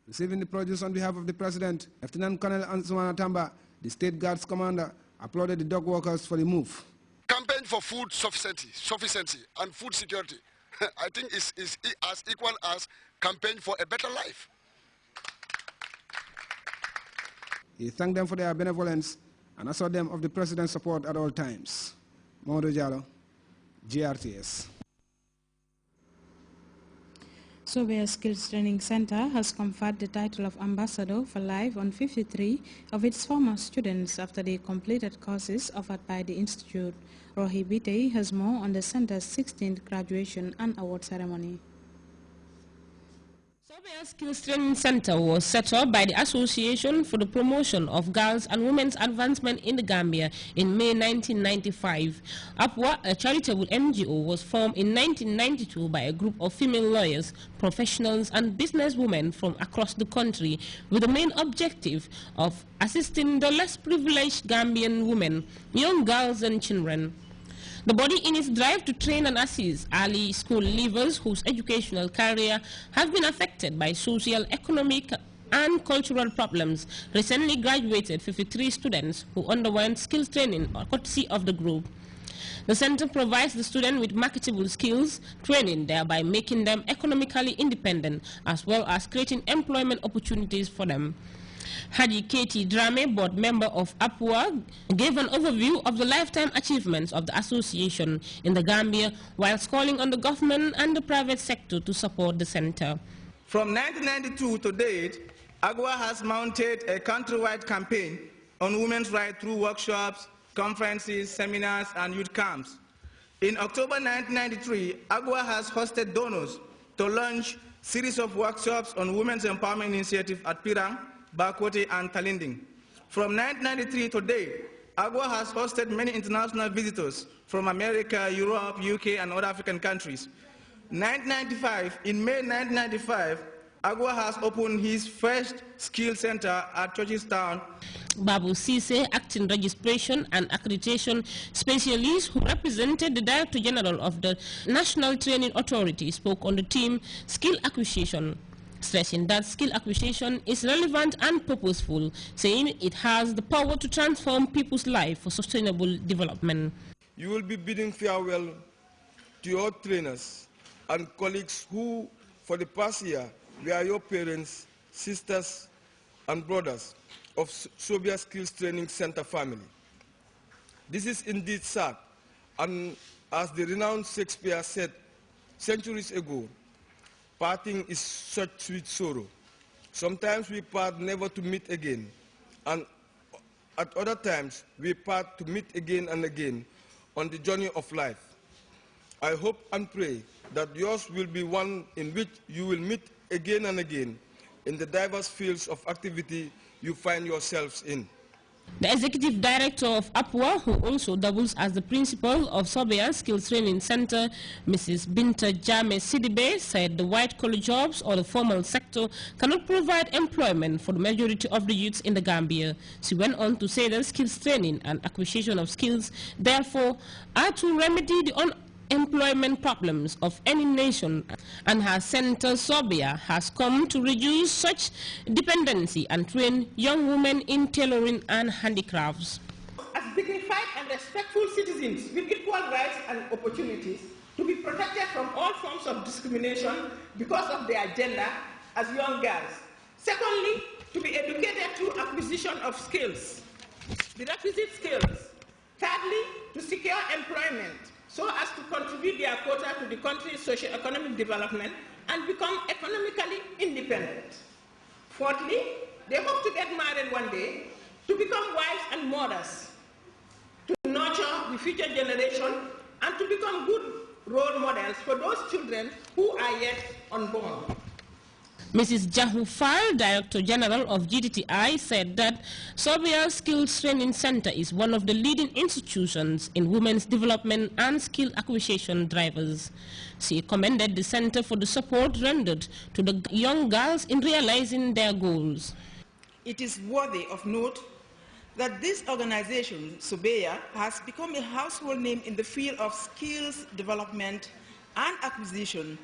Receiving the produce on behalf of the President, Lieutenant Colonel Ansumana Tamba, the State Guards Commander, applauded the dog workers for the move. Campaign for food sufficiency and food security, I think is as equal as campaign for a better life. He thanked them for their benevolence and assured them of the President's support at all times. Mamadou Diallo, Grts. Sobia Skills Training Center has conferred the title of Ambassador for Life on 53 of its former students after they completed courses offered by the Institute. Rohi Bitei has more on the center's 16th graduation and award ceremony. Sobia Skills Training Center was set up by the Association for the Promotion of Girls and Women's Advancement in the Gambia in May 1995. APWA, a charitable NGO, was formed in 1992 by a group of female lawyers, professionals and businesswomen from across the country with the main objective of assisting the less privileged Gambian women, young girls and children. The body, in its drive to train and assist early school leavers whose educational career have been affected by social, economic and cultural problems, recently graduated 53 students who underwent skills training courtesy of the group. The center provides the students with marketable skills training, thereby making them economically independent, as well as creating employment opportunities for them. Haji Katie Drame, board member of APWA, gave an overview of the lifetime achievements of the association in the Gambia, whilst calling on the government and the private sector to support the center. From 1992 to date, APWA has mounted a countrywide campaign on women's rights through workshops, conferences, seminars, and youth camps. In October 1993, APWA has hosted donors to launch a series of workshops on women's empowerment initiative at Pirang, Bakote and Talinding. From 1993 to date, APWA has hosted many international visitors from America, Europe, UK and other African countries. In May 1995, APWA has opened his first skill center at Churchilltown. Babu Sise, acting registration and accreditation specialist who represented the Director General of the National Training Authority, spoke on the theme Skill Acquisition, stressing that skill acquisition is relevant and purposeful, saying it has the power to transform people's life for sustainable development. You will be bidding farewell to your trainers and colleagues who, for the past year, were your parents, sisters, and brothers of Sobia Skills Training Center family. This is indeed sad, and as the renowned Shakespeare said centuries ago, parting is such sweet sorrow. Sometimes we part never to meet again, and at other times we part to meet again and again on the journey of life. I hope and pray that yours will be one in which you will meet again and again in the diverse fields of activity you find yourselves in. The Executive Director of APWA, who also doubles as the Principal of Sobia Skills Training Center, Mrs. Binta Jame Sidibe, said the white-collar jobs or the formal sector cannot provide employment for the majority of the youths in the Gambia. She went on to say that skills training and acquisition of skills, therefore, are to remedy the employment problems of any nation, and her center Sobia has come to reduce such dependency and train young women in tailoring and handicrafts. As dignified and respectful citizens with equal rights and opportunities, to be protected from all forms of discrimination because of their gender as young girls. Secondly, to be educated through acquisition of skills, the requisite skills. Thirdly, to secure employment, so as to contribute their quota to the country's socio-economic development and become economically independent. Fourthly, they hope to get married one day, to become wives and mothers, to nurture the future generation, and to become good role models for those children who are yet unborn. Mrs. Jahufal, Director General of GTTI, said that Sobia Skills Training Center is one of the leading institutions in women's development and skill acquisition drivers. She commended the center for the support rendered to the young girls in realizing their goals. It is worthy of note that this organization, Sobia, has become a household name in the field of skills development and acquisition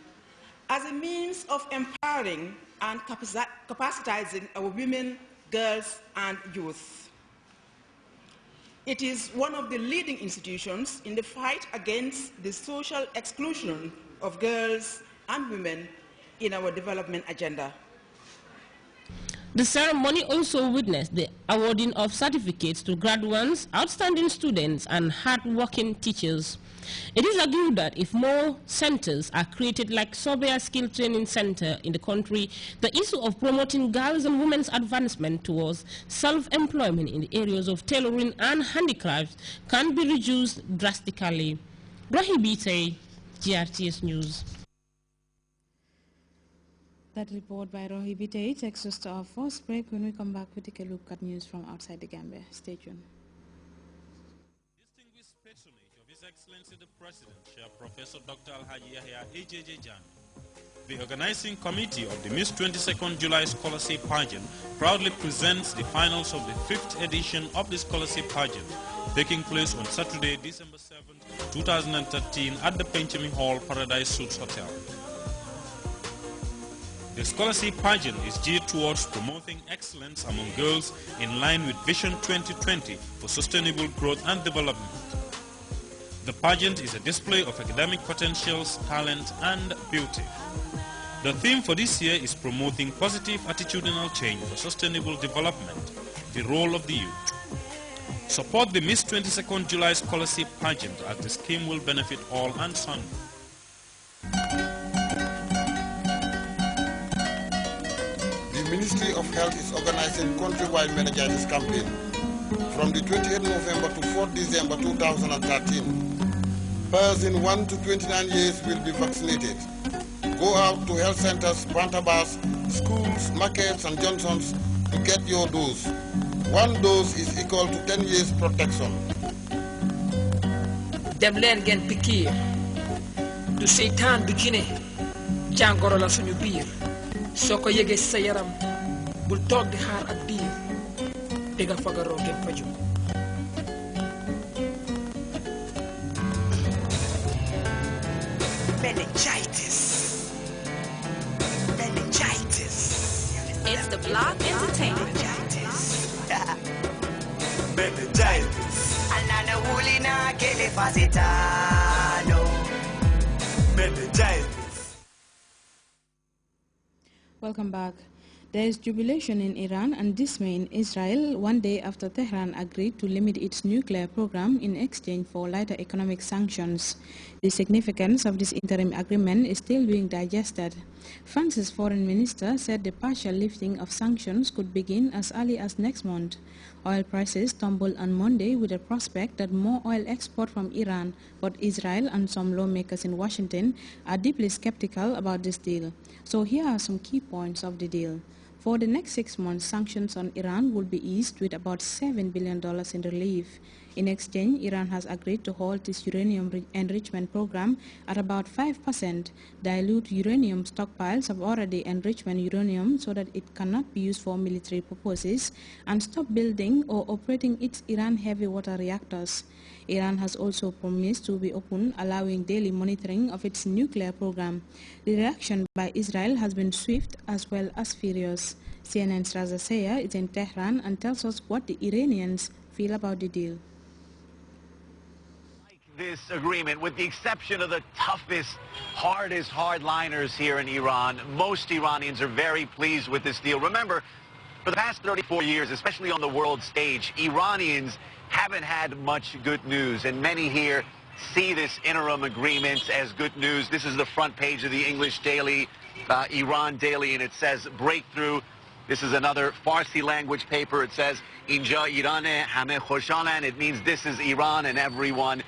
as a means of empowering and capacitizing our women, girls, and youth. It is one of the leading institutions in the fight against the social exclusion of girls and women in our development agenda. The ceremony also witnessed the awarding of certificates to graduates, outstanding students, and hard-working teachers. It is argued that if more centers are created like Sobea Skill Training Center in the country, the issue of promoting girls and women's advancement towards self-employment in the areas of tailoring and handicrafts can be reduced drastically. Rahibite, GRTS News. That report by Rohibite takes us to our first break. When we come back, we take a look at news from outside the Gambia. Stay tuned. Distinguished patronage of His Excellency the President, Professor Dr. Alhaji Yahya AJJ Jan. The organizing committee of the Miss 22nd July Scholarship Pageant proudly presents the finals of the 5th edition of the Scholarship Pageant, taking place on Saturday, December 7, 2013 at the Benjamin Hall Paradise Suites Hotel. The scholarship pageant is geared towards promoting excellence among girls in line with Vision 2020 for sustainable growth and development. The pageant is a display of academic potentials, talent, and beauty. The theme for this year is promoting positive attitudinal change for sustainable development, the role of the youth. Support the Miss 22nd July Scholarship Pageant as the scheme will benefit all and sundry. The Ministry of Health is organizing countrywide meningitis campaign from the 28th November to 4th December 2013. Persons 1 to 29 years will be vaccinated. Go out to health centers, pantabars, schools, markets, and Johnsons to get your dose. One dose is equal to 10 years protection. Dem leen ngeen pikiir du seytaan du jine jàngoro la suñu biir soo ko yëgee sa yaram bul toog di xaar ak diir di nga fagaroo ngeen faju meningitis. It's the Block Entertainment. Meningitis. Anana hulina kele fasitano. Meningitis. Welcome back. There is jubilation in Iran and dismay in Israel 1 day after Tehran agreed to limit its nuclear program in exchange for lighter economic sanctions. The significance of this interim agreement is still being digested. France's foreign minister said the partial lifting of sanctions could begin as early as next month. Oil prices tumbled on Monday with the prospect that more oil export from Iran, but Israel and some lawmakers in Washington are deeply skeptical about this deal. So here are some key points of the deal. For the next 6 months, sanctions on Iran will be eased with about $7 billion in relief. In exchange, Iran has agreed to halt its uranium enrichment program at about 5%, dilute uranium stockpiles of already enriched uranium so that it cannot be used for military purposes, and stop building or operating its Iran heavy water reactors. Iran has also promised to be open, allowing daily monitoring of its nuclear program. The reaction by Israel has been swift as well as furious. CNN's Raza Seya is in Tehran and tells us what the Iranians feel about the deal. This agreement, with the exception of the toughest, hardest hardliners here in Iran, most Iranians are very pleased with this deal. Remember, for the past 34 years, especially on the world stage, Iranians haven't had much good news, and many here see this interim agreement as good news. This is the front page of the English daily, Iran Daily, and it says breakthrough. This is another Farsi language paper. It says, Inja Irane hame khoshalan. It means this is Iran and everyone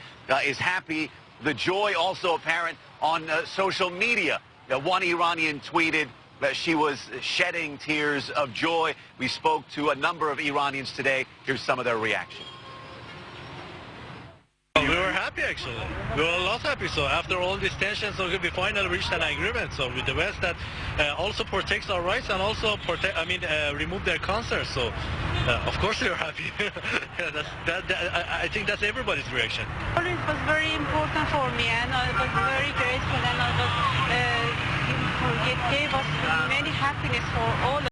is happy. The joy also apparent on social media. One Iranian tweeted that she was shedding tears of joy. We spoke to a number of Iranians today. Here's some of their reaction. We were happy, actually. We were a lot happy. So after all these tensions, so we finally reached an agreement. So with the West that also protects our rights and also remove their concerns. So of course we were happy. I think that's everybody's reaction. It was very important for me, and I was very grateful, and I was wonderful. It gave us many happiness for all